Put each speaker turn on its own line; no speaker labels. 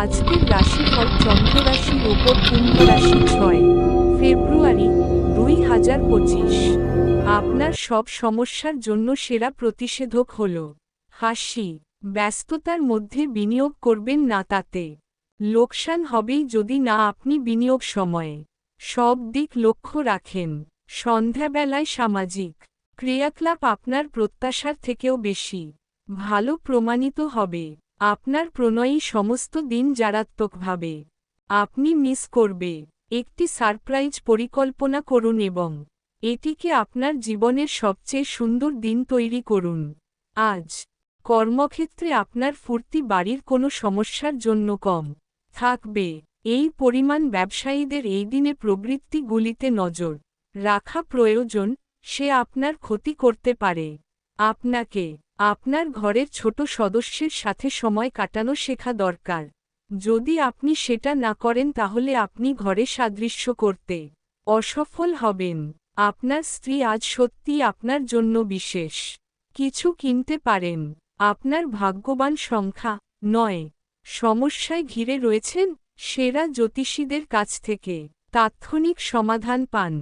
আজকের রাশিফল চন্দ্র রাশির ওপর কুম্ভ রাশি 6 ফেব্রুয়ারি 2025। আপনার সব সমস্যার জন্য সেরা প্রতিষেধক হল হাসি। ব্যস্ততার মধ্যে বিনিয়োগ করবেন না, তাতে লোকসান হবেই যদি না আপনি বিনিয়োগ সময়ে সব দিক লক্ষ্য রাখেন। সন্ধ্যাবেলায় সামাজিক ক্রিয়াকলাপ আপনার প্রত্যাশার থেকেও বেশি ভালো প্রমাণিত হবে। আপনার প্রণয়ী সমস্ত দিন জারাত্মকভাবে আপনি মিস করবে। একটি সারপ্রাইজ পরিকল্পনা করুন এবং এটিকে আপনার জীবনের সবচেয়ে সুন্দর দিন তৈরি করুন। আজ কর্মক্ষেত্রে আপনার ফুর্তি বাড়ির কোনো সমস্যার জন্য কম থাকবে। এই পরিমাণ ব্যবসায়ীদের এই দিনে প্রবৃত্তিগুলিতে নজর রাখা প্রয়োজন, সে আপনার ক্ষতি করতে পারে। আপনাকে আপনার ঘরের ছোট সদস্যের সাথে সময় কাটানো শেখা দরকার। যদি আপনি সেটা না করেন তাহলে আপনি ঘরে সাদৃশ্য করতে অসফল হবেন। আপনার স্ত্রী আজ সত্যিই আপনার জন্য বিশেষ কিছু কিনতে পারেন। আপনার ভাগ্যবান সংখ্যা 9। সমস্যায় ঘিরে রয়েছেন? সেরা জ্যোতিষীদের কাছ থেকে তাৎক্ষণিক সমাধান পান।